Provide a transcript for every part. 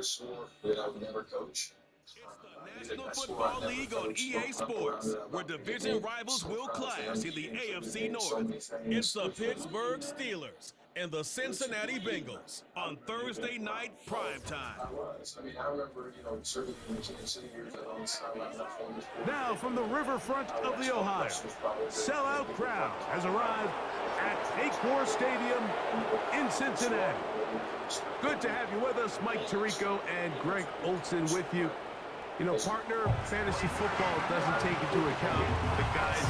always swore that I would never coach. National Football League on EA Sports, where division rivals will clash in the AFC North. It's the Pittsburgh Steelers and the Cincinnati Bengals on Thursday night primetime. I remember, certainly in the Kansas City years on the sideline. Now from the riverfront of the Ohio, sellout crowd has arrived at Paycor Stadium in Cincinnati. Good to have you with us. Mike Tirico and Greg Olson with you. Partner, fantasy football doesn't take into account the guys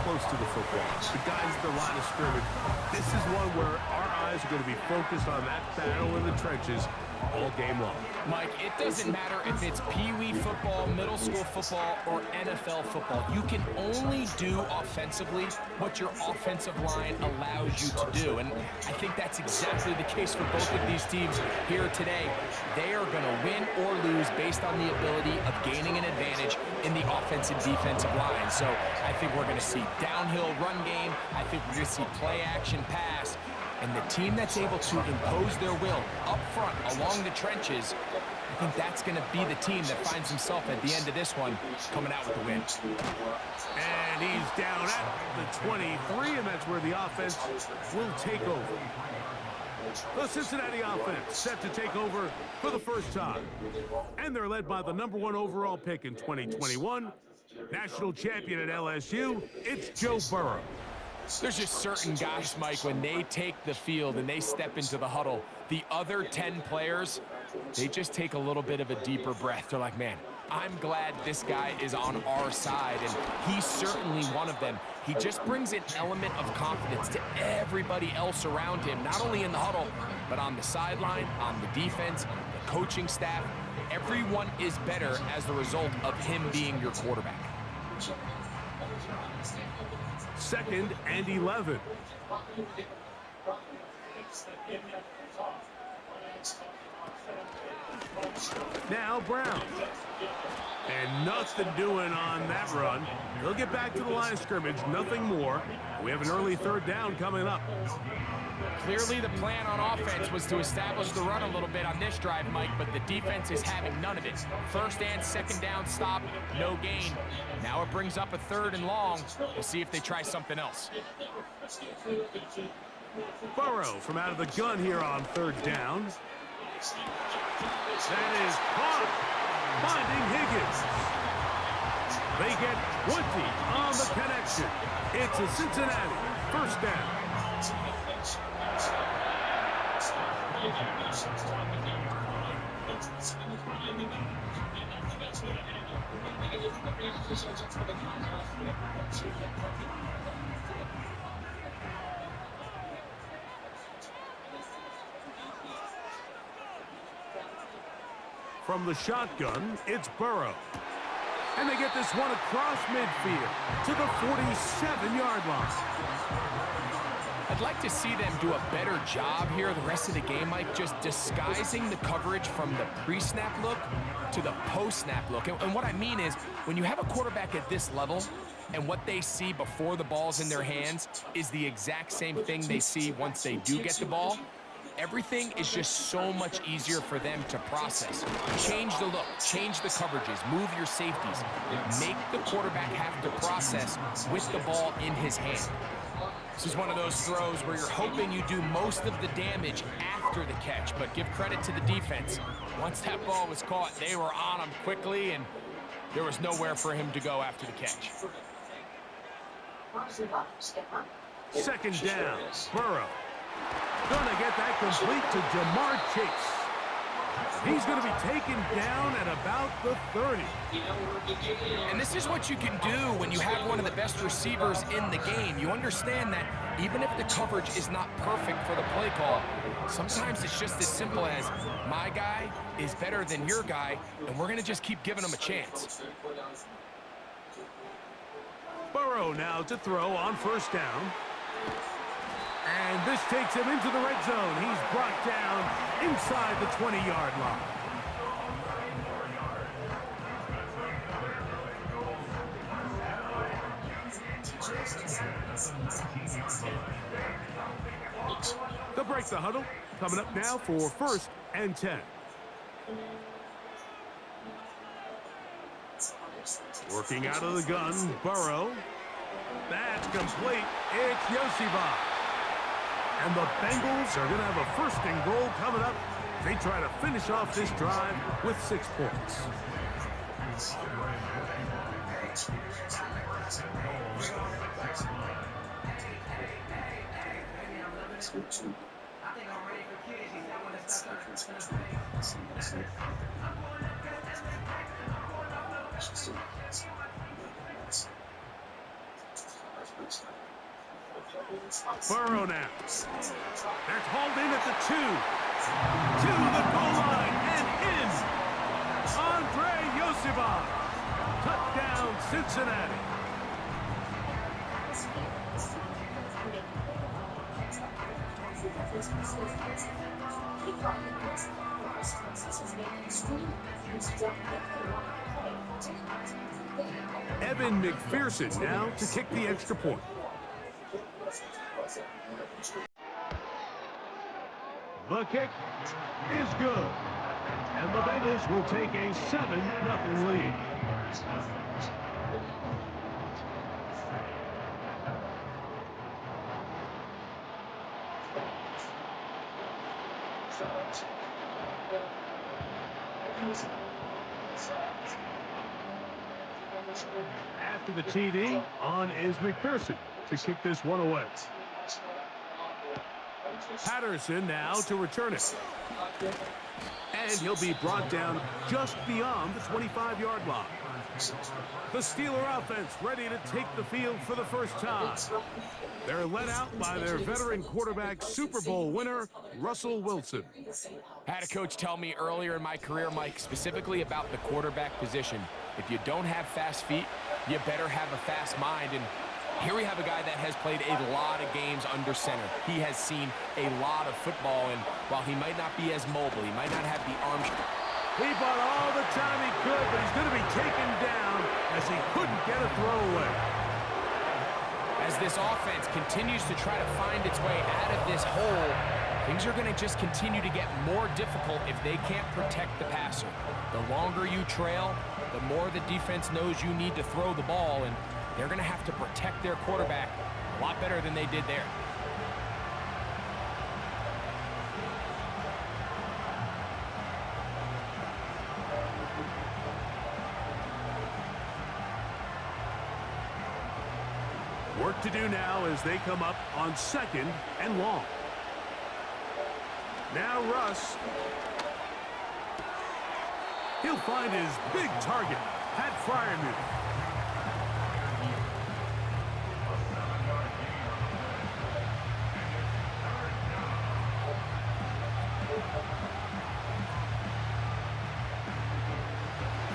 close to the football, the guys at the line of scrimmage. This is one where our eyes are going to be focused on that battle in the trenches all game long. Mike, it doesn't matter if it's Pee-wee football, middle school football, or NFL football. You can only do offensively what your offensive line allows you to do. And I think that's exactly the case for both of these teams here today. They are going to win or lose based on the ability of gaining an advantage in the offensive defensive line. So I think we're going to see downhill run game. I think we're going to see play action pass. And the team that's able to impose their will up front along the trenches, I think that's going to be the team that finds himself at the end of this one coming out with the win. And he's down at the 23, and that's where the offense will take over. The Cincinnati offense set to take over for the first time. And they're led by the #1 overall pick in 2021, national champion at LSU, it's Joe Burrow. There's just certain guys, Mike, when they take the field and they step into the huddle, the other 10 players, they just take a little bit of a deeper breath. They're like, man, I'm glad this guy is on our side, and he's certainly one of them. He just brings an element of confidence to everybody else around him, not only in the huddle, but on the sideline, on the defense, the coaching staff. Everyone is better as the result of him being your quarterback. 2nd and 11. Now Brown. And nothing doing on that run. He'll get back to the line of scrimmage, nothing more. We have an early 3rd down coming up. Clearly the plan on offense was to establish the run a little bit on this drive, Mike, but the defense is having none of it. 1st and 2nd down stop, no gain. Now it brings up a 3rd and long. We'll see if they try something else. Burrow from out of the gun here on 3rd down. That is caught, finding Higgins. They get 20 on the connection. It's a Cincinnati 1st down. From the shotgun, it's Burrow. And they get this one across midfield to the 47-yard line. I'd like to see them do a better job here the rest of the game, Mike, just disguising the coverage from the pre-snap look to the post-snap look. And what I mean is, when you have a quarterback at this level, and what they see before the ball's in their hands is the exact same thing they see once they do get the ball, everything is just so much easier for them to process. Change the look, change the coverages, move your safeties. Make the quarterback have to process with the ball in his hand. This is one of those throws where you're hoping you do most of the damage after the catch, but give credit to the defense. Once that ball was caught, they were on him quickly, and there was nowhere for him to go after the catch. 2nd down, Burrow. Gonna get that complete to Jamar Chase. He's going to be taken down at about the 30. And this is what you can do when you have one of the best receivers in the game. You understand that even if the coverage is not perfect for the play call, sometimes it's just as simple as my guy is better than your guy, and we're going to just keep giving him a chance. Burrow now to throw on 1st down. And this takes him into the red zone. He's brought down inside the 20-yard line. They'll break the huddle. Coming up now for 1st and 10. Working out of the gun, Burrow. That's complete. It's Yoshiba. And the Bengals are going to have a first and goal coming up. They try to finish off this drive with 6 points. Burrow now. That's hauled in at the 2. To the goal line and in. Andre Yoshiba. Touchdown, Cincinnati. Evan McPherson now to kick the extra point. The kick is good. And the Bengals will take a 7-0 lead. After the TD, on is McPherson to kick this one away. Patterson now to return it. And he'll be brought down just beyond the 25-yard line. The Steeler offense ready to take the field for the first time. They're led out by their veteran quarterback, Super Bowl winner, Russell Wilson. I had a coach tell me earlier in my career, Mike, specifically about the quarterback position. If you don't have fast feet, you better have a fast mind. And here we have a guy that has played a lot of games under center. He has seen a lot of football, and while he might not be as mobile, he might not have the arms. He bought all the time he could, but he's going to be taken down as he couldn't get a throwaway. As this offense continues to try to find its way out of this hole, things are going to just continue to get more difficult if they can't protect the passer. The longer you trail, the more the defense knows you need to throw the ball, and they're going to have to protect their quarterback a lot better than they did there. Work to do now as they come up on 2nd and long. Now Russ. He'll find his big target, Pat Freiermuth.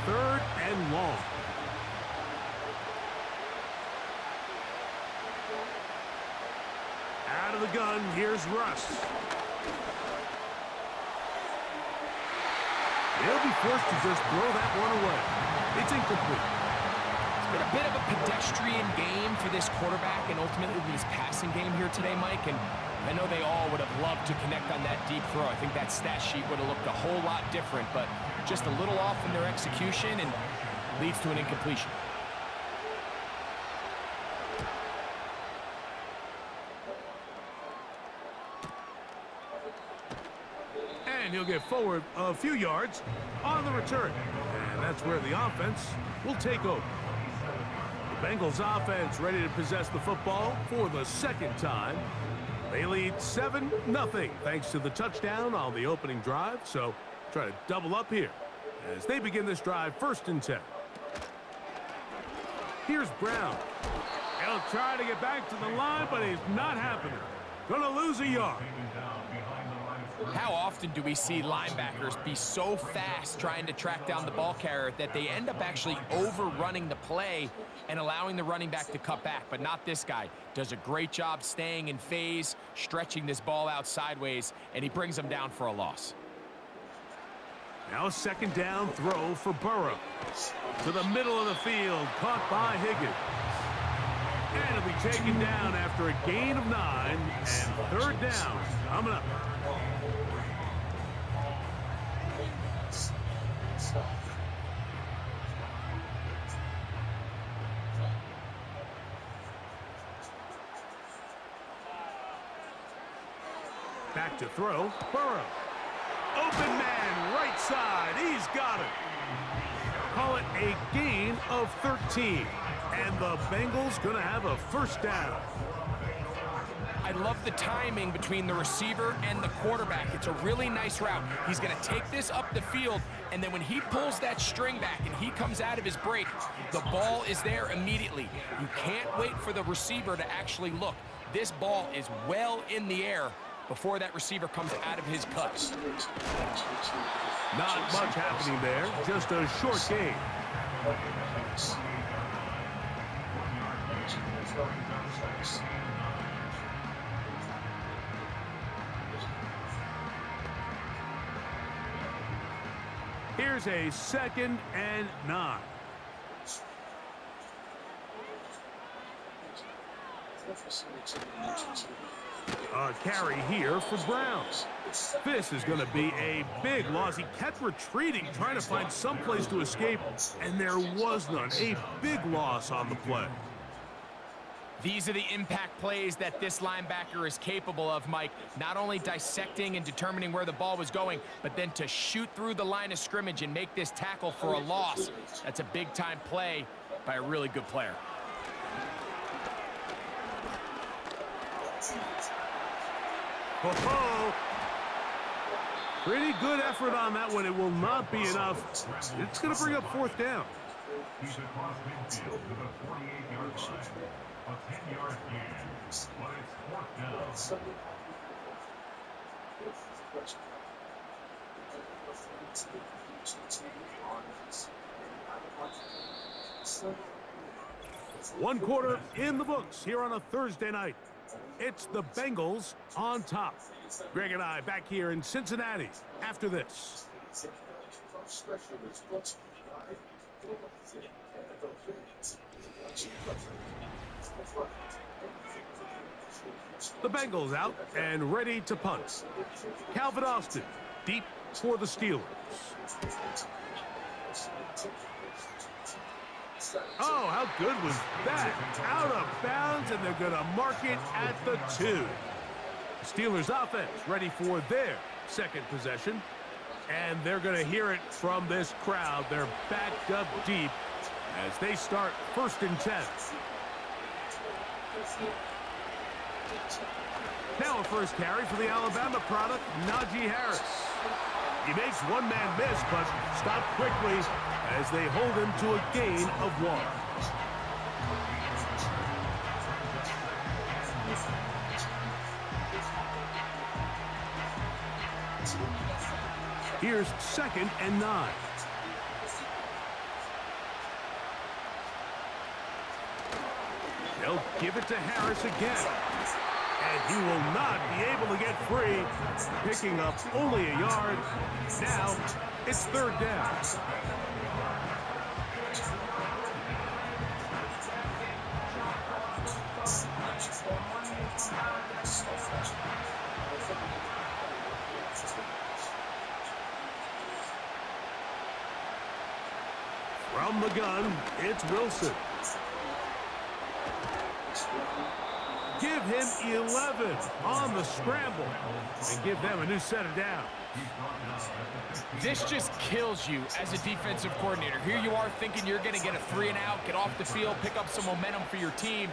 Third and long. Out of the gun, here's Russ. He'll be forced to just throw that one away. It's incomplete. It's been a bit of a pedestrian game for this quarterback and ultimately this passing game here today, Mike. And I know they all would have loved to connect on that deep throw. I think that stat sheet would have looked a whole lot different, but just a little off in their execution and leads to an incompletion. And he'll get forward a few yards on the return. And that's where the offense will take over. The Bengals offense ready to possess the football for the second time. They lead 7-0 thanks to the touchdown on the opening drive. So try to double up here as they begin this drive 1st and 10. Here's Brown. He'll try to get back to the line, but he's not happening. Gonna lose a yard. How often do we see linebackers be so fast trying to track down the ball carrier that they end up actually overrunning the play and allowing the running back to cut back? But not this guy. Does a great job staying in phase, stretching this ball out sideways, and he brings them down for a loss. Now a 2nd down throw for Burrow. To the middle of the field, caught by Higgins. And he'll be taken down after a gain of 9, and 3rd down coming up. Back to throw. Burrow. Open man, right side. He's got it. Call it a gain of 13. And the Bengals going to have a first down. I love the timing between the receiver and the quarterback. It's a really nice route. He's going to take this up the field, and then when he pulls that string back and he comes out of his break, the ball is there immediately. You can't wait for the receiver to actually look. This ball is well in the air before that receiver comes out of his cut. Not much happening there, just a short gain. Here's a 2nd and 9. A carry here for Browns. This is going to be a big loss. He kept retreating, trying to find some place to escape, and there was none. A big loss on the play. These are the impact plays that this linebacker is capable of, Mike. Not only dissecting and determining where the ball was going, but then to shoot through the line of scrimmage and make this tackle for a loss. That's a big-time play by a really good player. Oh, pretty good effort on that one. It will not be enough. It's going to bring up 4th down. He's across midfield to the 48-yard line. A 10-yard gain, but it's 4th down. One quarter in the books here on a Thursday night. It's the Bengals on top. Greg and I back here in Cincinnati after this. The Bengals out and ready to punt. Calvin Austin deep for the Steelers. Oh, how good was that? Out of bounds, and they're going to mark it at the 2. The Steelers offense ready for their 2nd possession. And they're going to hear it from this crowd. They're backed up deep as they start 1st and 10. Now a first carry for the Alabama product, Najee Harris. He makes one man miss, but stopped quickly as they hold him to a gain of 1. Here's 2nd and 9. They'll give it to Harris again. And he will not be able to get free, picking up only a yard. Now it's 3rd down. From the gun, it's Wilson. Give him 11 on the scramble and give them a new set of downs. This just kills you as a defensive coordinator. Here you are thinking you're going to get a 3 and out, get off the field, pick up some momentum for your team,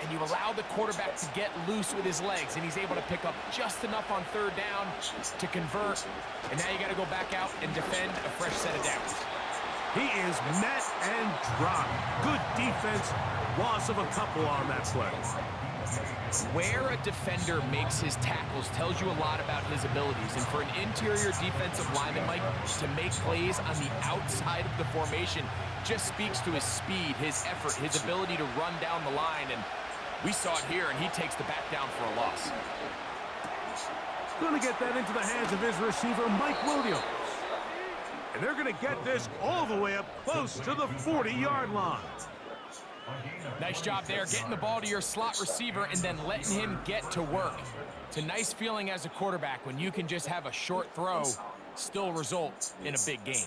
and you allow the quarterback to get loose with his legs, and he's able to pick up just enough on 3rd down to convert, and now you got to go back out and defend a fresh set of downs. He is met and dropped. Good defense. Loss of a couple on that play. Where a defender makes his tackles tells you a lot about his abilities. And for an interior defensive lineman, Mike, to make plays on the outside of the formation just speaks to his speed, his effort, his ability to run down the line. And we saw it here, and he takes the back down for a loss. Going to get that into the hands of his receiver, Mike Williams. And they're going to get this all the way up close to the 40-yard line. Nice job there, getting the ball to your slot receiver and then letting him get to work. It's a nice feeling as a quarterback when you can just have a short throw, still result in a big gain.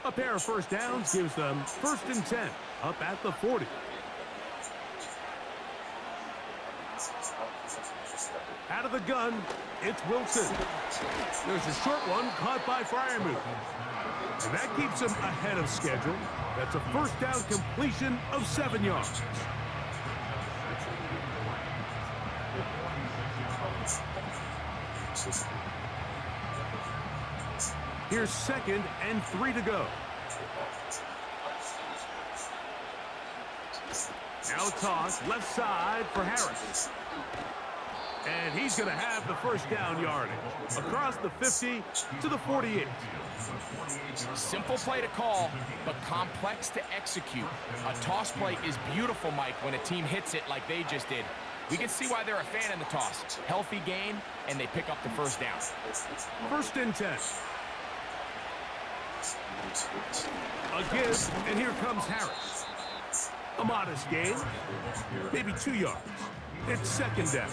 A pair of first downs gives them 1st and 10 up at the 40. Out of the gun, it's Wilson. There's a short one caught by Freiermuth. And that keeps him ahead of schedule. That's a first down completion of 7 yards. Here's 2nd and 3 to go. Now toss left side for Harris. And he's going to have the first down yardage across the 50 to the 48. Simple play to call, but complex to execute. A toss play is beautiful, Mike, when a team hits it like they just did. We can see why they're a fan in the toss. Healthy gain, and they pick up the first down. 1st and 10. A give, and here comes Harris. A modest gain, maybe 2 yards. It's 2nd down.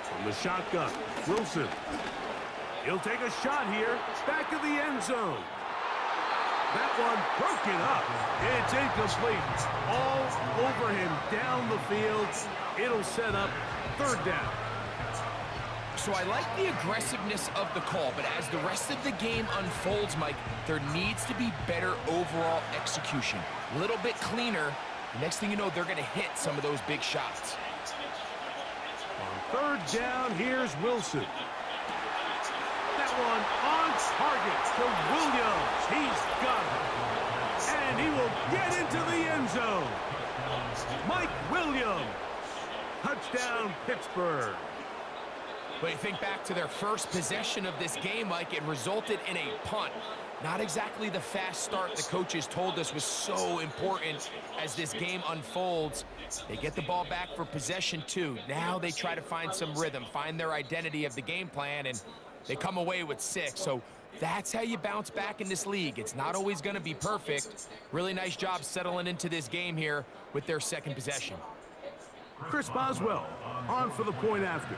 From the shotgun, Wilson. He'll take a shot here, back of the end zone. That one broken up. It's incomplete. All over him down the field. It'll set up 3rd down. So I like the aggressiveness of the call, but as the rest of the game unfolds, Mike, there needs to be better overall execution. A little bit cleaner. The next thing you know, they're going to hit some of those big shots. On 3rd down, here's Wilson. That one on target to Williams. He's got it. And he will get into the end zone. Mike Williams. Touchdown, Pittsburgh. But you think back to their first possession of this game, Mike, it resulted in a punt. Not exactly the fast start the coaches told us was so important as this game unfolds. They get the ball back for possession 2. Now they try to find some rhythm, find their identity of the game plan, and they come away with 6. So that's how you bounce back in this league. It's not always going to be perfect. Really nice job settling into this game here with their 2nd possession. Chris Boswell on for the point after.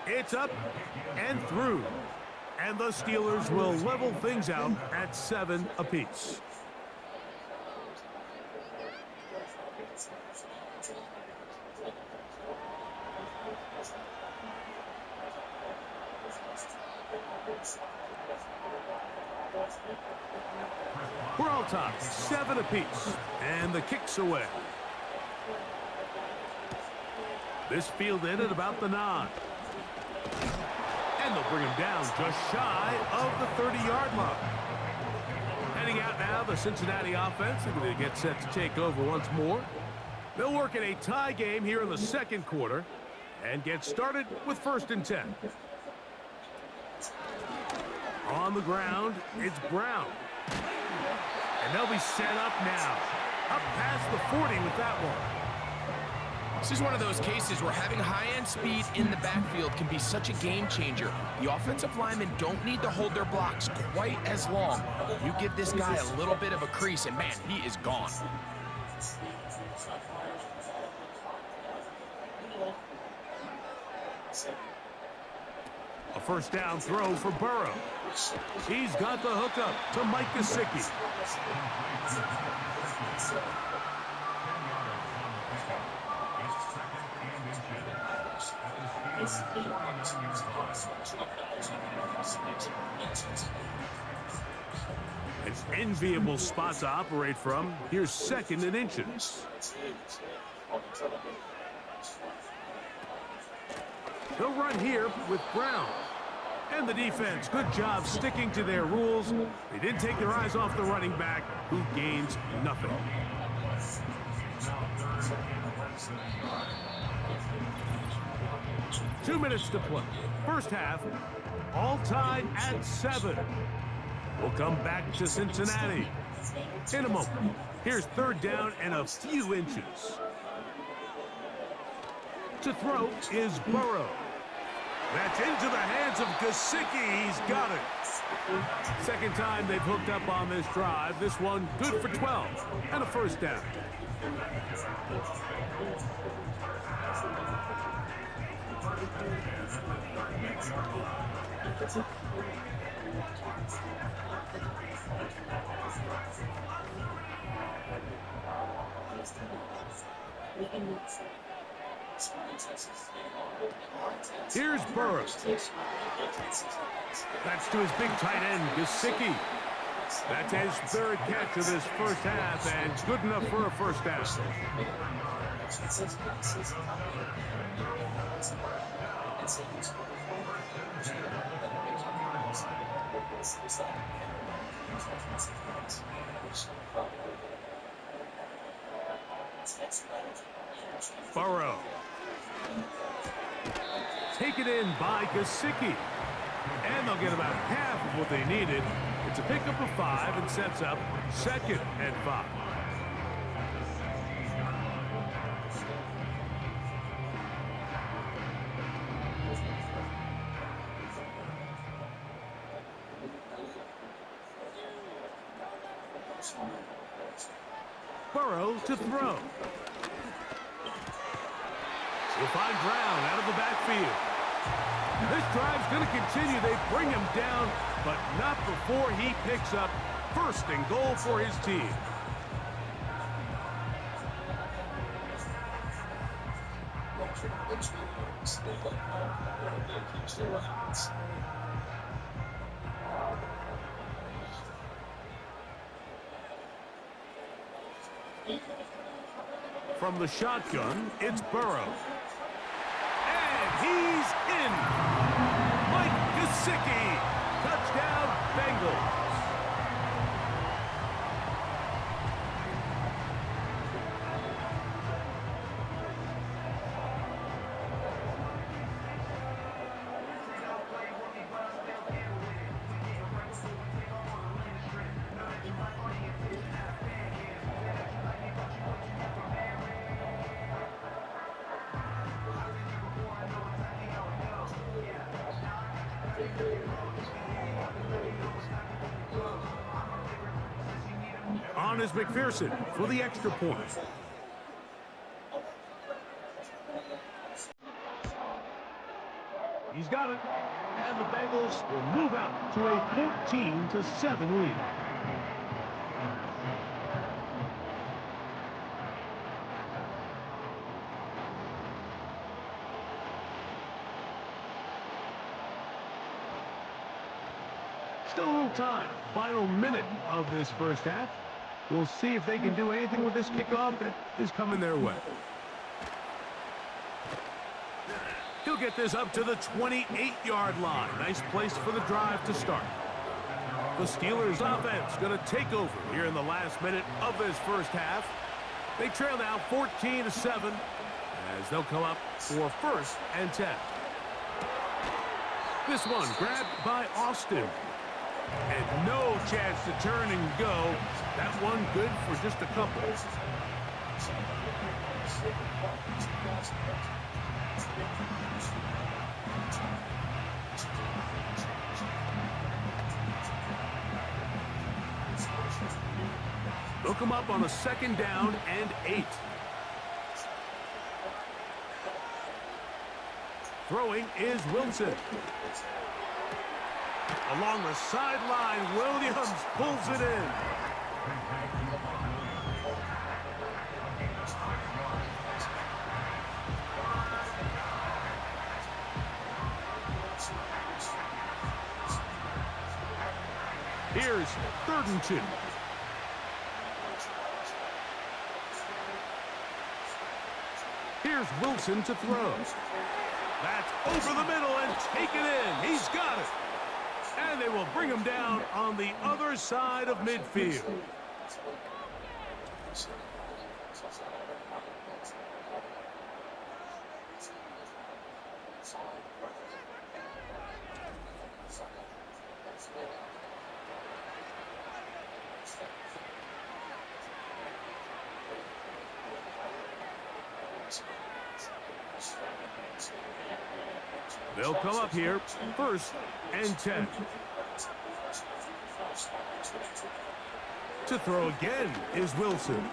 It's up and through. And the Steelers will level things out at 7 apiece. We're all tied, 7 apiece, and the kick's away. This fielded at about the 9. And they'll bring him down just shy of the 30-yard line. Heading out now, the Cincinnati offense. They're going to get set to take over once more. They'll work in a tie game here in the 2nd quarter and get started with 1st and 10. On the ground, it's Brown. And they'll be set up now. Up past the 40 with that one. This is one of those cases where having high-end speed in the backfield can be such a game changer. The offensive linemen don't need to hold their blocks quite as long. You give this guy a little bit of a crease, and man, he is gone. A first down throw for Burrow. He's got the hookup to Mike Gesicki. An enviable spot to operate from. Here's 2nd and inches. They'll run here with Brown. And the defense, good job sticking to their rules. They didn't take their eyes off the running back, who gains nothing. Two minutes to play. First half, all tied at 7. will come back to Cincinnati. In a moment, here's third down and a few inches. To throw is Burrow. That's into the hands of Gesicki. He's got it. Second time they've hooked up on this drive. This one good for 12 and a first down. Here's Burrow. That's to his big tight end, Gesicki. That's his third catch of this first half, and good enough for a first down. Burrow. Taken in by Gesicki. And they'll get about half of what they needed. It's a pickup of 5 and sets up 2nd and 5. Burrow to throw. He'll find Brown out of the backfield. This drive's going to continue. They bring him down, but not before he picks up first and goal for his team. From the shotgun, it's Burrow. And he's in. Mike Gesicki. Touchdown, Bengals. On is McPherson for the extra point. He's got it. And the Bengals will move out to a 14-7 lead. Still a little time. Final minute of this first half. We'll see if they can do anything with this kickoff that is coming their way. He'll get this up to the 28-yard line. Nice place for the drive to start. The Steelers offense going to take over here in the last minute of this first half. They trail now 14-7 as they'll come up for 1st and 10. This one grabbed by Austin. And no chance to turn and go. That one good for just a couple. They'll come up on a 2nd down and 8. Throwing is Wilson. Along the sideline, Williams pulls it in. Here's 3rd and 2. Here's Wilson to throw. That's over the middle and taken in. He's got it. And they will bring him down on the other side of midfield. They'll come up here, 1st and 10. To throw again is Wilson.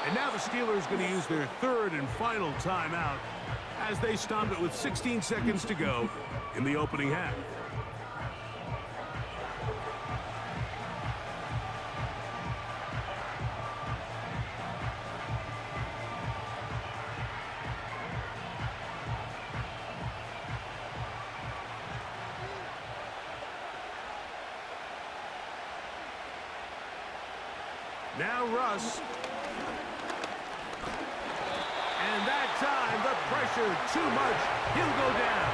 And now the Steelers going to use their 3rd and final timeout as they stop it with 16 seconds to go in the opening half. Now Russ. And that time, the pressure too much. He'll go down.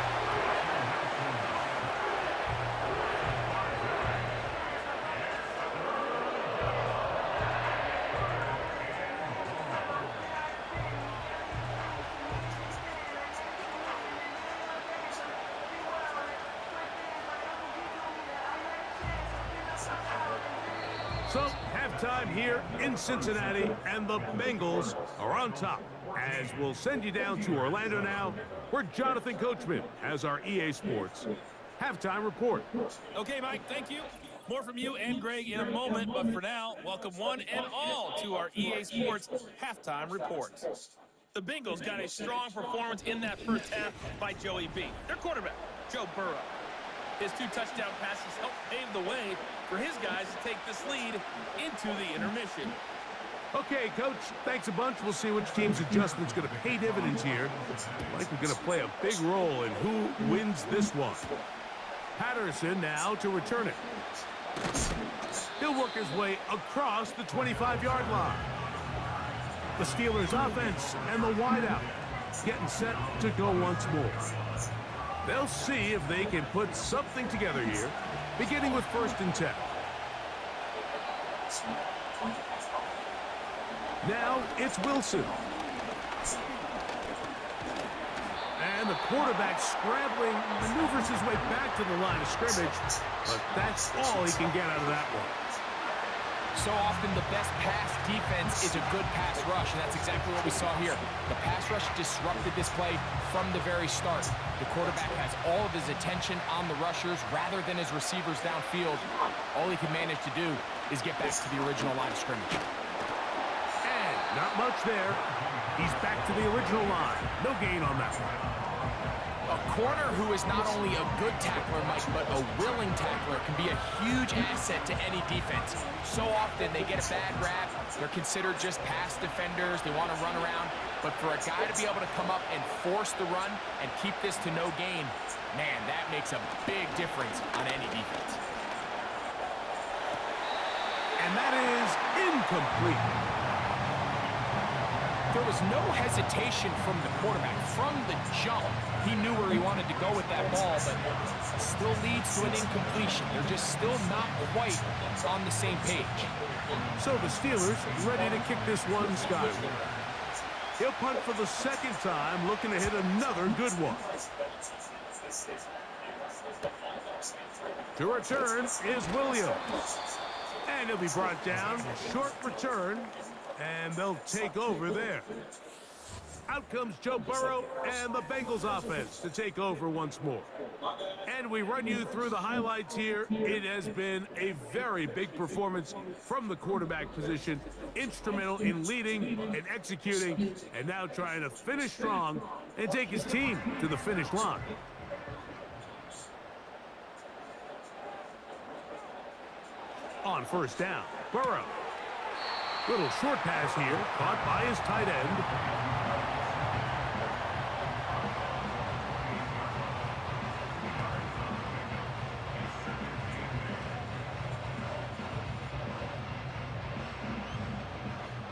So, halftime here in Cincinnati, and the Bengals are on top. As we'll send you down to Orlando now, where Jonathan Coachman has our EA Sports halftime report. Okay, Mike, thank you. More from you and Greg in a moment, but for now, welcome one and all to our EA Sports halftime report. The Bengals got a strong performance in that first half by Joey B. Their quarterback, Joe Burrow. His 2 touchdown passes helped pave the way for his guys to take this lead into the intermission. Okay, Coach, thanks a bunch. We'll see which team's adjustment's going to pay dividends here. Like we're going to play a big role in who wins this one. Patterson now to return it. He'll work his way across the 25-yard line. The Steelers' offense and the wideout getting set to go once more. They'll see if they can put something together here, beginning with 1st and 10. Now it's Wilson. And the quarterback scrambling, maneuvers his way back to the line of scrimmage, but that's all he can get out of that one. So often the best pass defense is a good pass rush, and that's exactly what we saw here. The pass rush disrupted this play from the very start. The quarterback has all of his attention on the rushers rather than his receivers downfield. All he can manage to do is get back to the original line of scrimmage. And not much there. He's back to the original line. No gain on that one. A corner who is not only a good tackler, Mike, but a willing tackler can be a huge asset to any defense. So often they get a bad rap. They're considered just pass defenders. They want to run around. But for a guy to be able to come up and force the run and keep this to no gain, man, that makes a big difference on any defense. And that is incomplete. There was no hesitation from the quarterback. From the jump, he knew where he wanted to go with that ball, but it still leads to an incompletion. They're just still not quite on the same page. So the Steelers ready to kick this one skyward. He'll punt for the 2nd time, looking to hit another good one. To return is Williams. And he'll be brought down. Short return. And they'll take over there. Out comes Joe Burrow and the Bengals offense to take over once more. And we run you through the highlights here. It has been a very big performance from the quarterback position. Instrumental in leading and executing, and now trying to finish strong and take his team to the finish line. On 1st down, Burrow. Little short pass here, caught by his tight end.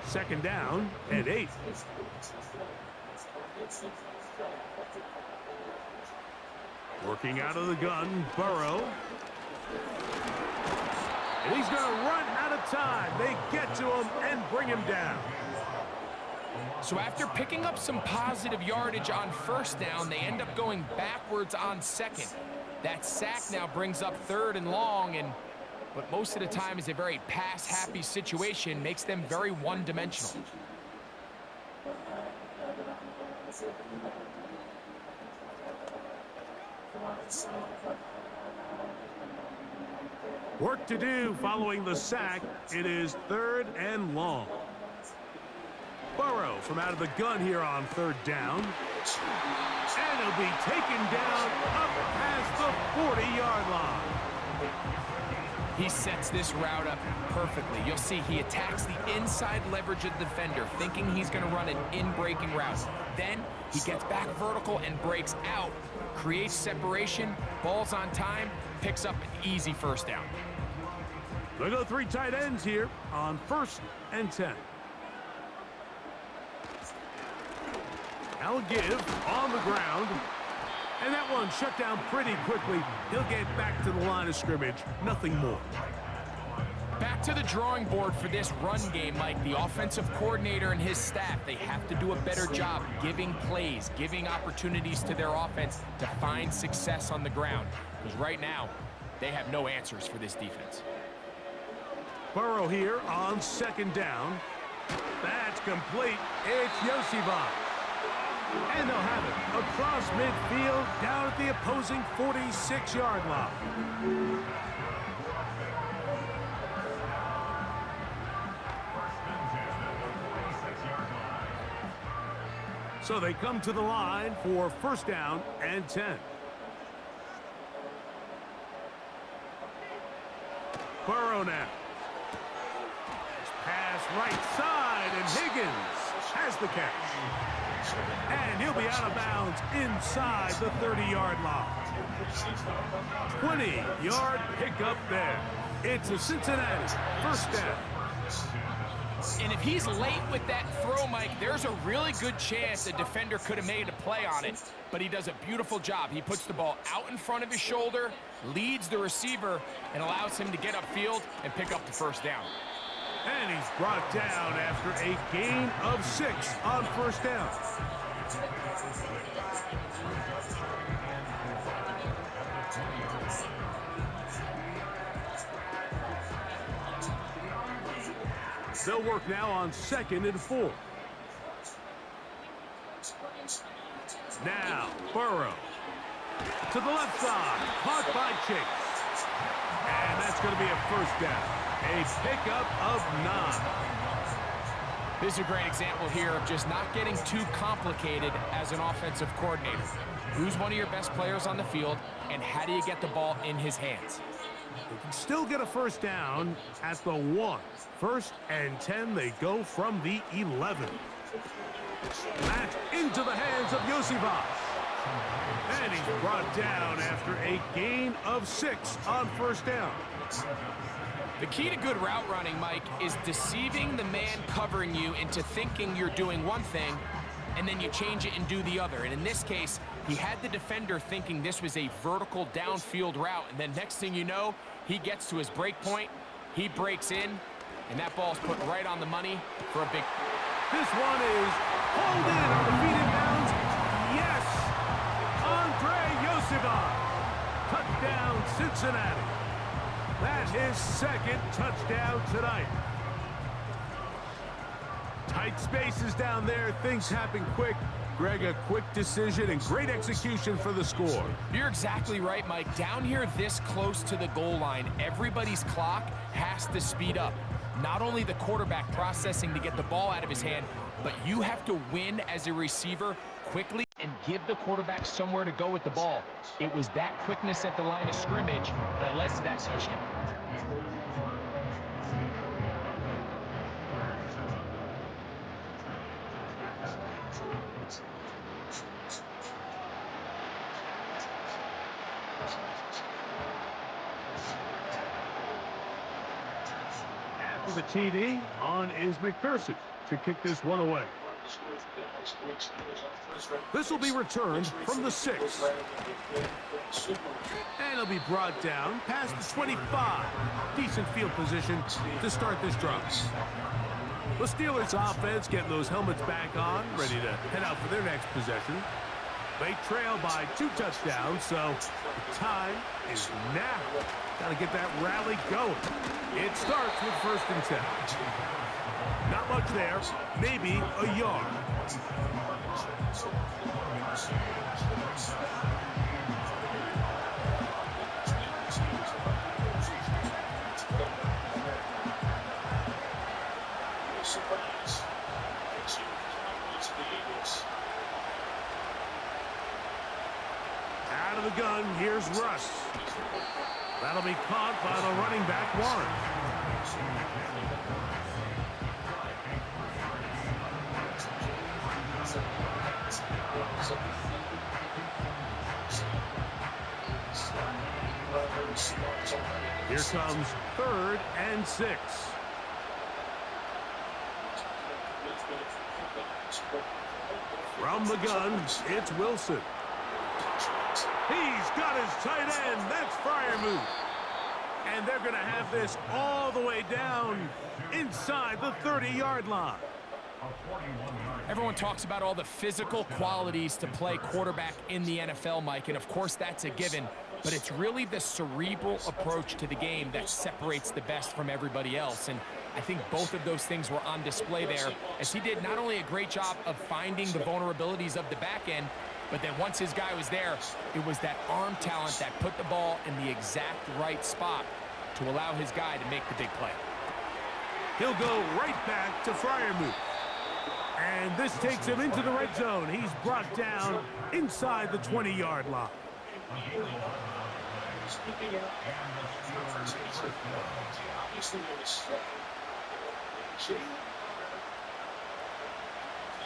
Second down and 8. Working out of the gun, Burrow. And he's going to run out of time. They get to him and bring him down. So after picking up some positive yardage on 1st down, they end up going backwards on 2nd. That sack now brings up 3rd and long, and what most of the time is a very pass-happy situation makes them very one-dimensional. Work to do following the sack. It is 3rd and long. Burrow from out of the gun here on 3rd down. And he'll be taken down up past the 40-yard line. He sets this route up perfectly. You'll see he attacks the inside leverage of the defender, thinking he's going to run an in-breaking route. Then he gets back vertical and breaks out, creates separation, ball's on time, picks up an easy 1st down. They go 3 tight ends here on 1st and 10. Now a give on the ground. And that one shut down pretty quickly. He'll get back to the line of scrimmage. Nothing more. Back to the drawing board for this run game, Mike. The offensive coordinator and his staff, they have to do a better job giving plays, giving opportunities to their offense to find success on the ground. Because right now, they have no answers for this defense. Burrow here on 2nd down. That's complete. It's Yosivas. And they'll have it across midfield down at the opposing 46-yard line. So they come to the line for 1st down and 10. Burrow now. Pass right side, and Higgins has the catch. And he'll be out of bounds inside the 30-yard line. 20-yard pickup there. It's a Cincinnati 1st down. And if he's late with that throw, Mike, there's a really good chance a defender could have made a play on it, but he does a beautiful job. He puts the ball out in front of his shoulder, leads the receiver, and allows him to get upfield and pick up the 1st down. And he's brought down after a gain of 6 on 1st down. They'll work now on 2nd and 4. Now, Burrow. To the left side. Caught by Chase. And that's going to be a 1st down. A pickup of 9. This is a great example here of just not getting too complicated as an offensive coordinator. Who's one of your best players on the field, and how do you get the ball in his hands? They can still get a 1st down at the 1. 1st and 10, they go from the 11. That's into the hands of Yosivas. And he's brought down after a gain of 6 on 1st down. The key to good route running, Mike, is deceiving the man covering you into thinking you're doing one thing, and then you change it and do the other. And in this case, he had the defender thinking this was a vertical downfield route, and then next thing you know, he gets to his break point, he breaks in, and that ball's put right on the money for a big... This one is pulled in on the feet inbounds. Yes! Andre Yosivas. Touchdown, Cincinnati. That's his 2nd touchdown tonight. Tight spaces down there. Things happen quick. Greg, a quick decision and great execution for the score. You're exactly right, Mike. Down here this close to the goal line, everybody's clock has to speed up. Not only the quarterback processing to get the ball out of his hand, but you have to win as a receiver quickly and give the quarterback somewhere to go with the ball. It was that quickness at the line of scrimmage that led to that touchdown. The TD on is McPherson to kick this one away. This will be returned from the 6. And it'll be brought down past the 25. Decent field position to start this drive. The Steelers offense getting those helmets back on, ready to head out for their next possession. They trail by 2 touchdowns, so the time is now. Got to get that rally going. It starts with 1st and 10. Not much there, maybe a yard. Out of the gun, here's Russ. That'll be caught by the running back, Warren. Here comes 3rd and 6. From the gun, it's Wilson. He's got his tight end. That's Freiermuth. And they're going to have this all the way down inside the 30-yard line. Everyone talks about all the physical qualities to play quarterback in the NFL, Mike, and of course that's a given, but it's really the cerebral approach to the game that separates the best from everybody else, and I think both of those things were on display there, as he did not only a great job of finding the vulnerabilities of the back end, but then once his guy was there, it was that arm talent that put the ball in the exact right spot to allow his guy to make the big play. He'll go right back to Freiermuth. And this takes him into the red zone. He's brought down inside the 20-yard line.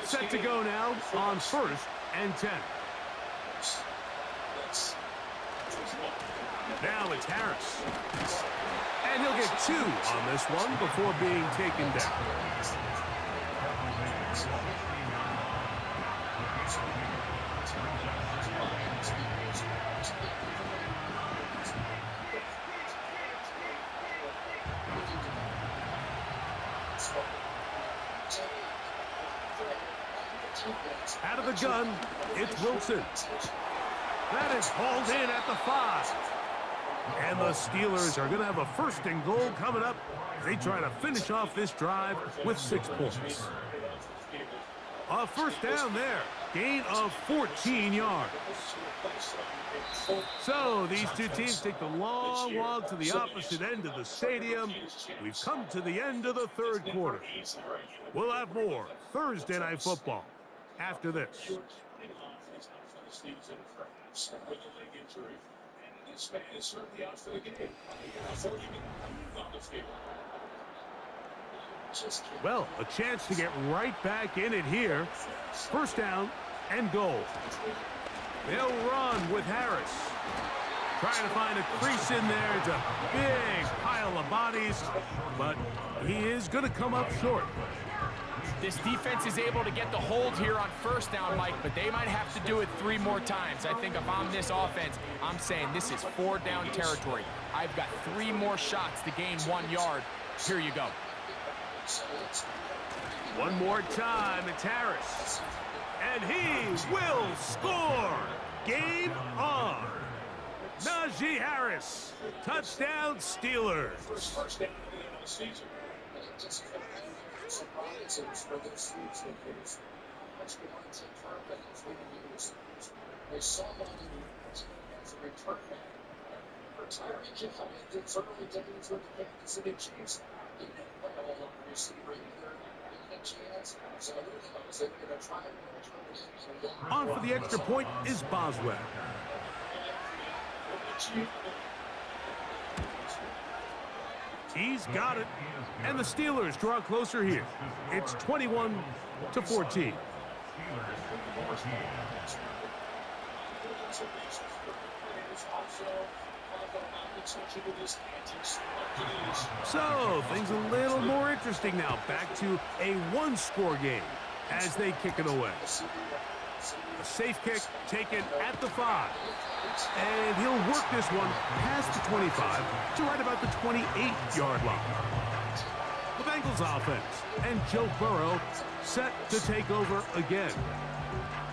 Set to go now on 1st and 10. Now it's Harris. And he'll get 2 on this one before being taken down. Out of the gun, it's Wilson. That is hauled in at the 5. And the Steelers are going to have a 1st and goal coming up. They try to finish off this drive with 6 points. A 1st down there. Gain of 14 yards. So these two teams take the long walk to the opposite end of the stadium. We've come to the end of the 3rd quarter. We'll have more Thursday Night Football after this. Well, a chance to get right back in it here. 1st down and goal. They'll run with Harris. Trying to find a crease in there. It's a big pile of bodies, but he is going to come up short. This defense is able to get the hold here on 1st down, Mike, but they might have to do it 3 more times. I think if I'm this offense, I'm saying this is 4 down territory. I've got 3 more shots to gain 1 yard. Here you go. One more time, it's Harris. And he will score. Game on. Najee Harris. Touchdown, Steelers. On for the extra point is Boswell. He's got it. And the Steelers draw closer here. It's 21-14. So, things a little more interesting now. Back to a 1-score game as they kick it away. A safe kick taken at the 5. And he'll work this one past the 25 to right about the 28-yard line. The Bengals offense and Joe Burrow set to take over again.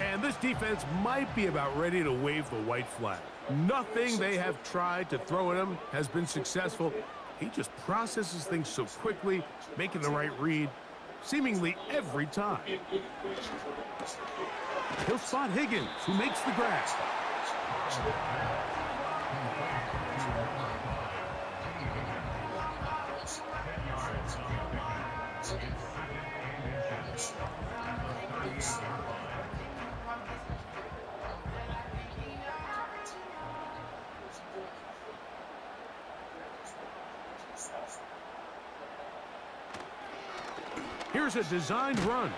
And this defense might be about ready to wave the white flag. Nothing they have tried to throw at him has been successful. He just processes things so quickly, making the right read. seemingly every time. He'll spot Higgins, who makes the grab. Here's a designed run.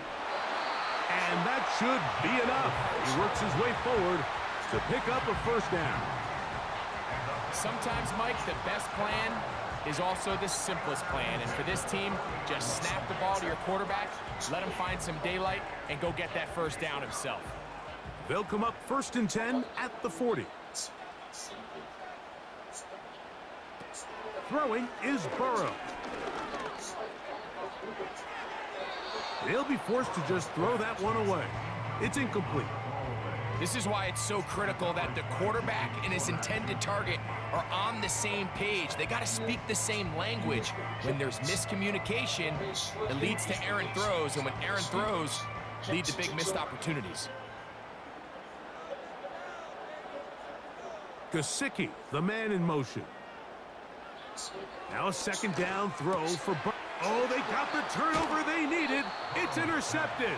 And that should be enough. He works his way forward to pick up a first down. Sometimes, Mike, the best plan is also the simplest plan. And for this team, just snap the ball to your quarterback, let him find some daylight, and go get that first down himself. They'll come up 1st and 10 at the 40. Throwing is Burrow. They'll be forced to just throw that one away. It's incomplete. This is why it's so critical that the quarterback and his intended target are on the same page. They got to speak the same language. When there's miscommunication, it leads to errant throws, and when errant throws lead to big missed opportunities. Gesicki, the man in motion. Now a 2nd down throw for Burrow. Oh, they got the turnover they needed. It's intercepted.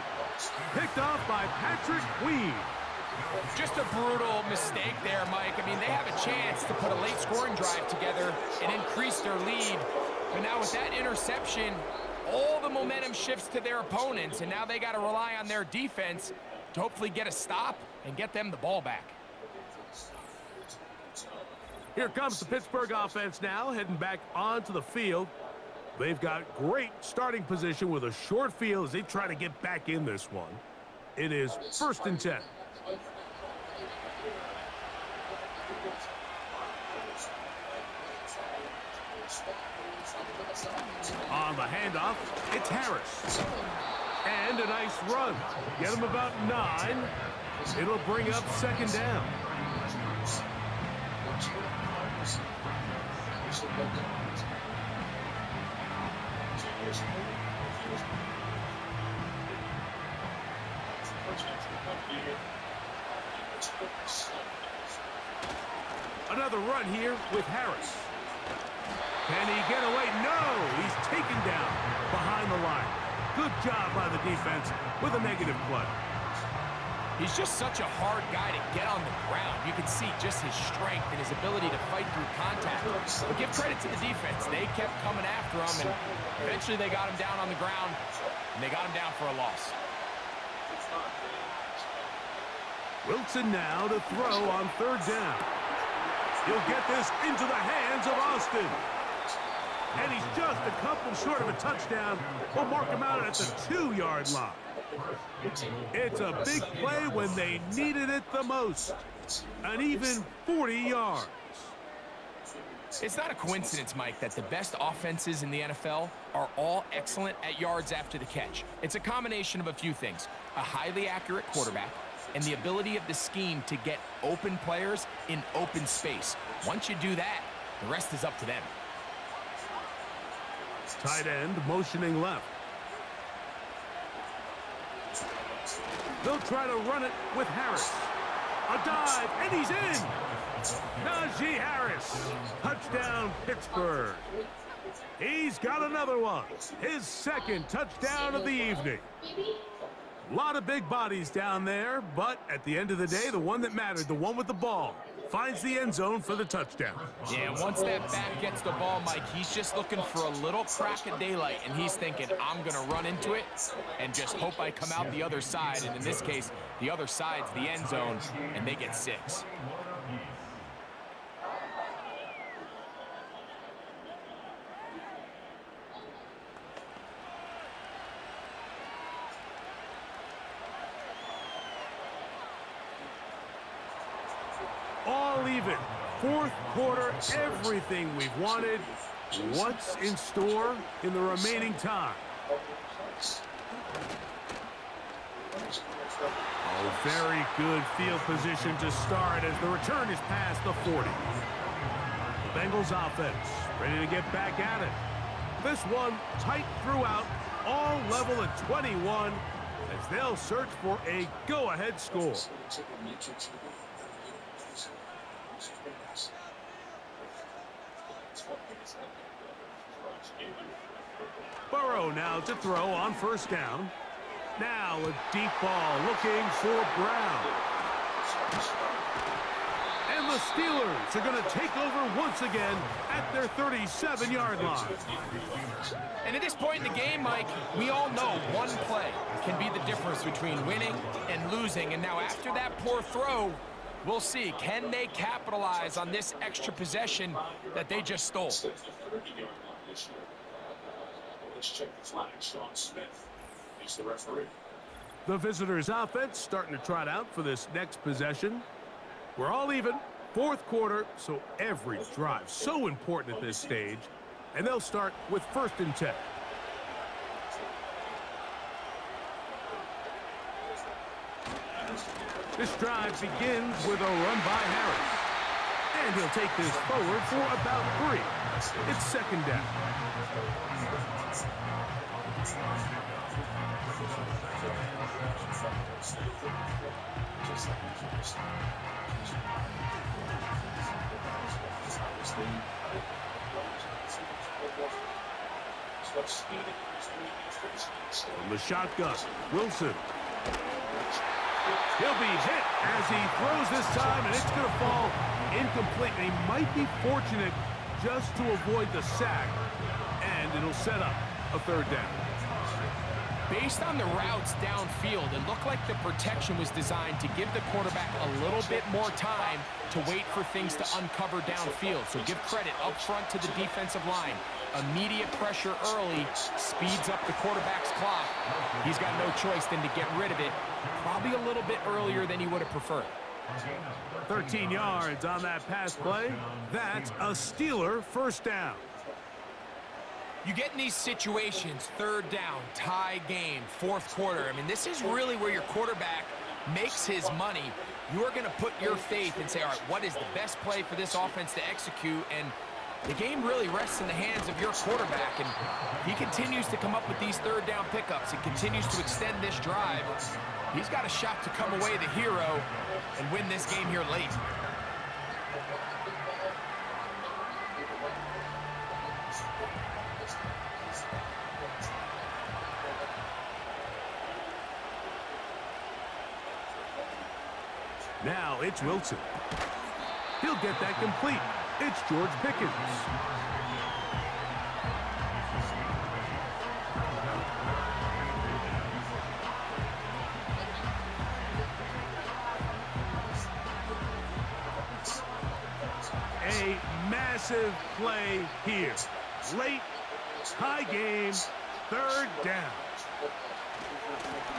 Picked off by Patrick Queen. Just a brutal mistake there, Mike. I mean, they have a chance to put a late scoring drive together and increase their lead. But now with that interception, all the momentum shifts to their opponents, and now they got to rely on their defense to hopefully get a stop and get them the ball back. Here comes the Pittsburgh offense now, heading back onto the field. They've got great starting position with a short field as they try to get back in this one. It is 1st and 10. On the handoff, it's Harris. And a nice run. Get him about 9. It'll bring up 2nd down. Another run here with Harris. Can he get away? No! He's taken down behind the line. Good job by the defense with a negative play. He's just such a hard guy to get on the ground. You can see just his strength and his ability to fight through contact. But give credit to the defense. They kept coming after him, and eventually they got him down on the ground, and they got him down for a loss. Wilson now to throw on 3rd down. He'll get this into the hands of Austin. And he's just a couple short of a touchdown. We'll mark him out at the 2-yard line. It's a big play when they needed it the most. An even 40 yards. It's not a coincidence, Mike, that the best offenses in the NFL are all excellent at yards after the catch. It's a combination of a few things. A highly accurate quarterback and the ability of the scheme to get open players in open space. Once you do that, the rest is up to them. Tight end motioning left. They'll try to run it with Harris. A dive, and he's in. Najee Harris. Touchdown, Pittsburgh. He's got another one. His 2nd touchdown of the evening. A lot of big bodies down there, but at the end of the day, the one that mattered, the one with the ball, finds the end zone for the touchdown. Yeah, once that back gets the ball, Mike, he's just looking for a little crack of daylight, and he's thinking, I'm going to run into it and just hope I come out the other side. And in this case, the other side's the end zone, and they get 6. All even. 4th quarter, everything we've wanted. What's in store in the remaining time? Oh, very good field position to start as the return is past the 40. The Bengals offense ready to get back at it. This one tight throughout, all level at 21 as they'll search for a go-ahead score. Burrow now to throw on first down. Now a deep ball looking for Brown. And the Steelers are going to take over once again at their 37-yard line. And at this point in the game, Mike, we all know one play can be the difference between winning and losing. And now after that poor throw, we'll see, can they capitalize on this extra possession that they just stole? Let's check the flag. Sean Smith is the referee. The visitors' offense starting to trot out for this next possession. We're all even. Fourth quarter, so every drive so important at this stage. And they'll start with 1st and 10. This drive begins with a run by Harris. And he'll take this forward for about 3. It's 2nd down. From the shotgun, Wilson. He'll be hit as he throws this time, and it's going to fall incomplete. And he might be fortunate just to avoid the sack, and it'll set up a 3rd down. Based on the routes downfield, it looked like the protection was designed to give the quarterback a little bit more time to wait for things to uncover downfield. So give credit up front to the defensive line. Immediate pressure early speeds up the quarterback's clock. He's got no choice than to get rid of it, probably a little bit earlier than he would have preferred. 13 yards on that pass play. That's a Steeler 1st down. You get in these situations, 3rd down, tie game, 4th quarter. I mean, this is really where your quarterback makes his money. You are going to put your faith and say, all right, what is the best play for this offense to execute? And the game really rests in the hands of your quarterback. And he continues to come up with these 3rd down pickups and continues to extend this drive. He's got a shot to come away the hero and win this game here late. Now it's Wilson. He'll get that complete. It's George Pickens. A massive play here. Late, tie game, 3rd down.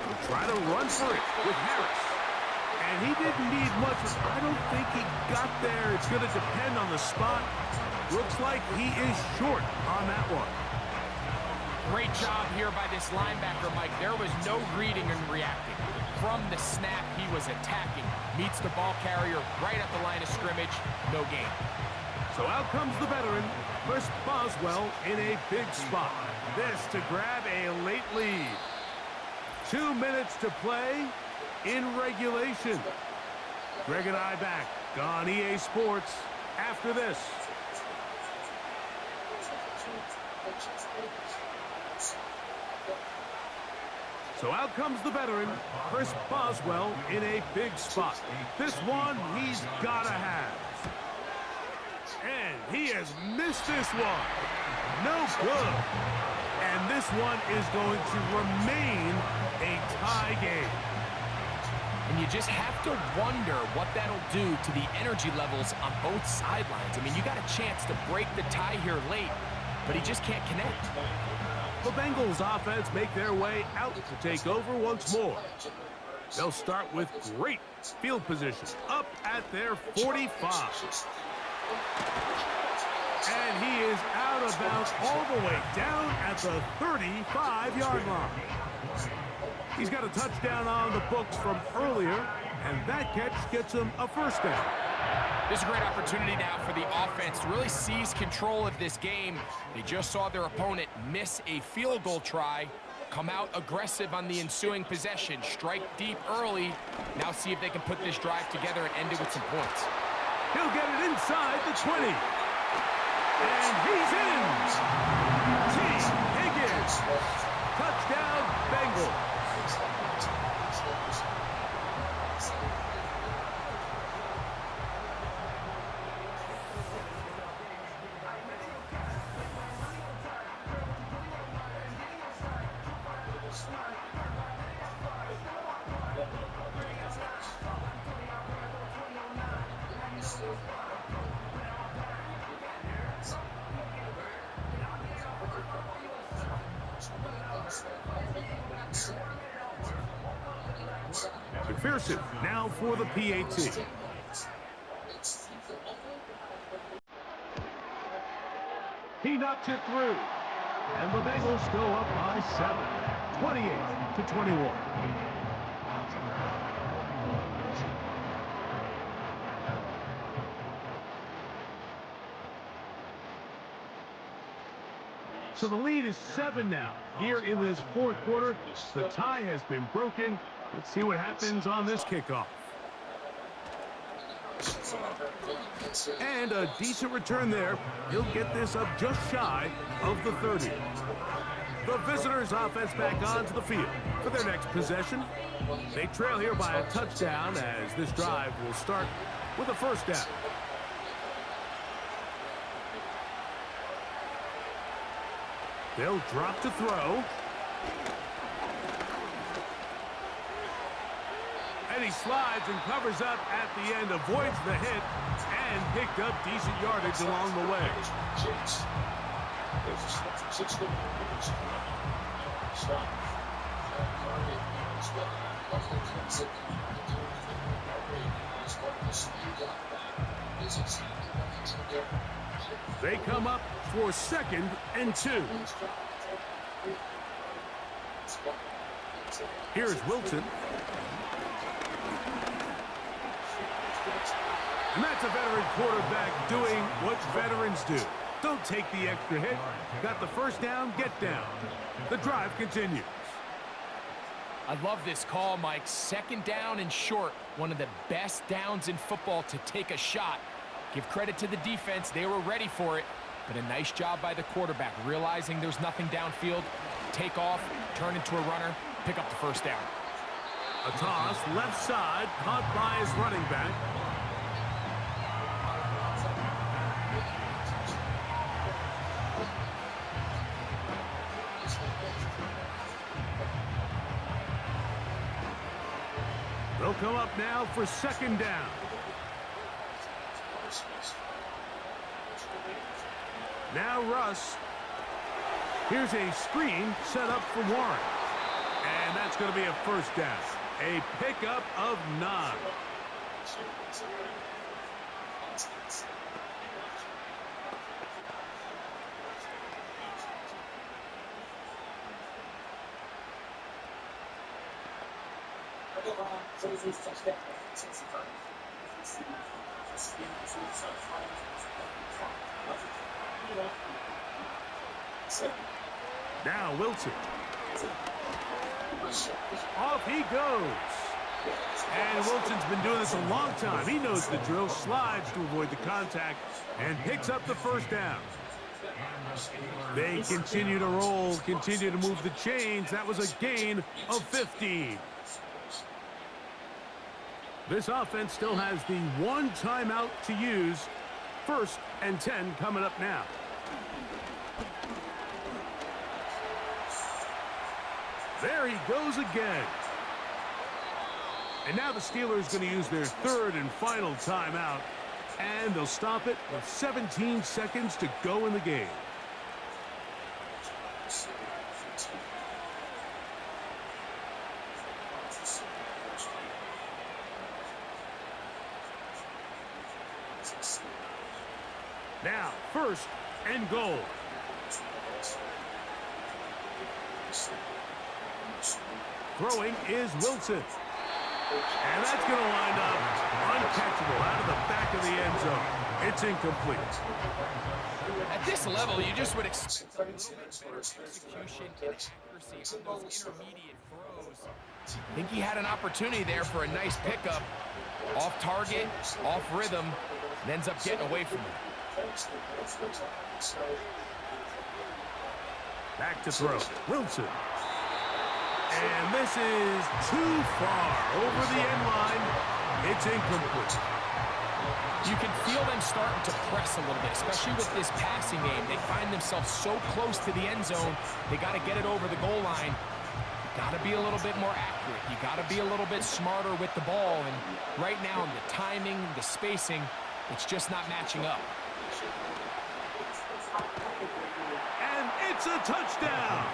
We'll try to run for it with Harris. And he didn't need much. I don't think he got there. It's going to depend on the spot. Looks like he is short on that one. Great job here by this linebacker, Mike. There was no reading and reacting. From the snap, he was attacking. Meets the ball carrier right at the line of scrimmage. No gain. So out comes the veteran, Chris Boswell, in a big spot. This to grab a late lead. 2 minutes to play in regulation. Greg and I back on EA Sports after this. So out comes the veteran, Chris Boswell, in a big spot. This one he's got to have. And he has missed this one. No good. And this one is going to remain a tie game. And you just have to wonder what that'll do to the energy levels on both sidelines. I mean, you got a chance to break the tie here late, but he just can't connect. The Bengals offense make their way out to take over once more. They'll start with great field position up at their 45. And he is out of bounds all the way down at the 35-yard line. He's got a touchdown on the books from earlier, and that catch gets him a 1st down. This is a great opportunity now for the offense to really seize control of this game. They just saw their opponent miss a field goal try. come out aggressive on the ensuing possession, strike deep early. Now see if they can put this drive together and end it with some points. He'll get it inside the 20. And he's in. T. Higgins. Touchdown, Bengals. McPherson now for the PAT. He knocked it through. And the Bengals go up by 7, 28-21. So the lead is 7 now. Here in this fourth quarter, the tie has been broken. Let's see what happens on this kickoff. And a decent return there. He'll get this up just shy of the 30. The visitors' offense back onto the field for their next possession. They trail here by a touchdown as this drive will start with a first down. They'll drop to throw. And he slides and covers up at the end, avoids the hit, and picked up decent yardage along the way. They come up for 2nd and 2. Here's Wilson. And that's a veteran quarterback doing what veterans do. Don't take the extra hit. Got the first down, get down. The drive continues. I love this call, Mike. 2nd down and short. One of the best downs in football to take a shot. Give credit to the defense. They were ready for it. But a nice job by the quarterback, realizing there's nothing downfield. Take off, turn into a runner, pick up the first down. A toss, left side, caught by his running back. They'll come up now for 2nd down. Now Russ. Here's a screen set up for Warren. And that's going to be a first down. A pickup of 9. Now Wilson. Off he goes. And Wilson's been doing this a long time. He knows the drill, slides to avoid the contact, and picks up the first down. They continue to roll, continue to move the chains. That was a gain of 15. This offense still has the 1 timeout to use. 1st and 10 coming up now. There he goes again. And now the Steelers going to use their 3rd and final timeout. And they'll stop it with 17 seconds to go in the game. Now, 1st and goal. Throwing is Wilson. And that's going to wind up uncatchable out of the back of the end zone. It's incomplete. At this level, you just would expect a little bit better execution and accuracy on those intermediate throws. I think he had an opportunity there for a nice pickup. Off target, off rhythm, and ends up getting away from him. Back to throw. Wilson. And this is too far over the end line. It's incomplete. You can feel them starting to press a little bit, especially with this passing game. They find themselves so close to the end zone, they got to get it over the goal line. You got to be a little bit more accurate. You got to be a little bit smarter with the ball. And right now, the timing, the spacing, it's just not matching up. And it's a touchdown.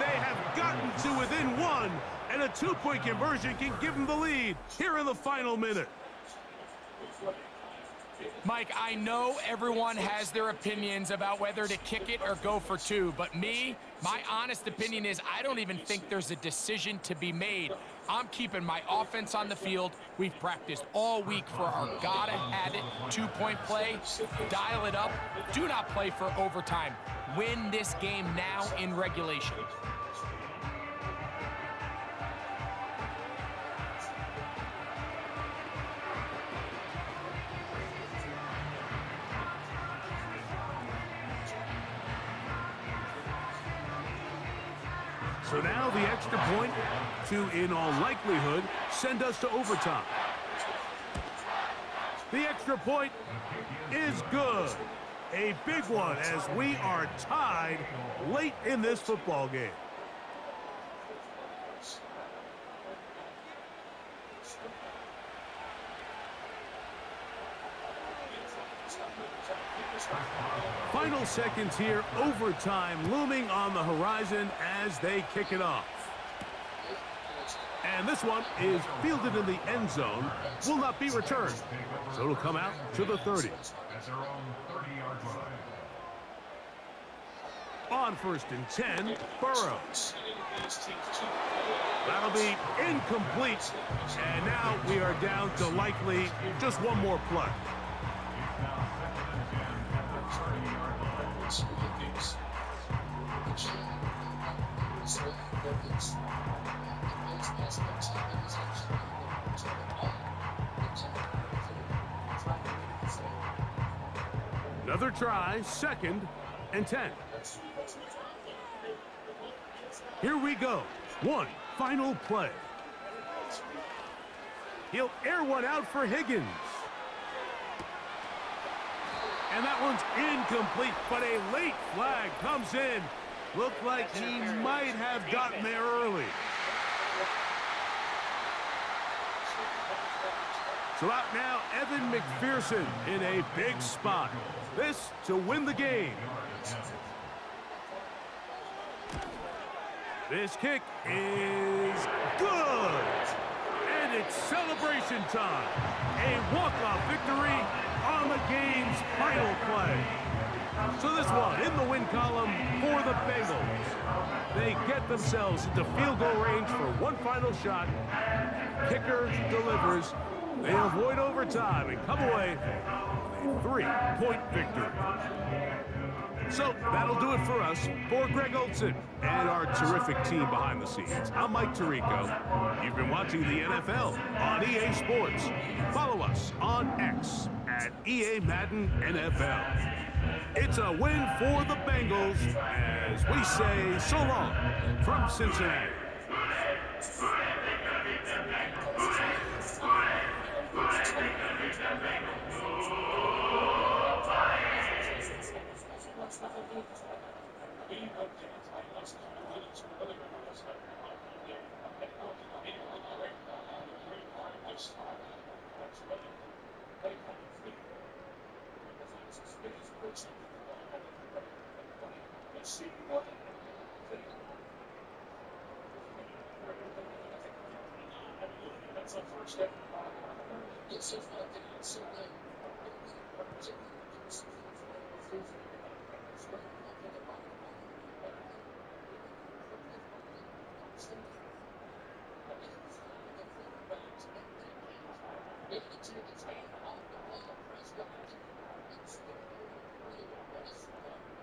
They have gotten to within one, and a two-point conversion can give them the lead here in the final minute. Mike, I know everyone has their opinions about whether to kick it or go for two, but me, my honest opinion is I don't even think there's a decision to be made. I'm keeping my offense on the field. We've practiced all week for our gotta-have-it two-point play. Dial it up. Do not play for overtime. Win this game now in regulation. So now the extra point to, in all likelihood, send us to overtime. The extra point is good. A big one as we are tied late in this football game. Final seconds here, overtime looming on the horizon as they kick it off. And this one is fielded in the end zone, will not be returned. So it'll come out to the 30. On 1st and 10, Burrows. That'll be incomplete. And now we are down to likely just one more play. Another try, 2nd and 10. Here we go. One final play. He'll air one out for Higgins. And that one's incomplete, but a late flag comes in. Looked like he might have gotten there early. So out now, Evan McPherson in a big spot. This to win the game. This kick is good. And it's celebration time. A walk-off victory on the game's final play. So this one in the win column for the Bengals. They get themselves into field goal range for one final shot. Kicker delivers. They avoid overtime and come away with a 3-point victory. So that'll do it for us. For Greg Olson and our terrific team behind the scenes, I'm Mike Tirico. You've been watching the NFL on EA Sports. Follow us on X at EA Madden NFL. It's a win for the Bengals as we say so long from Cincinnati. It's so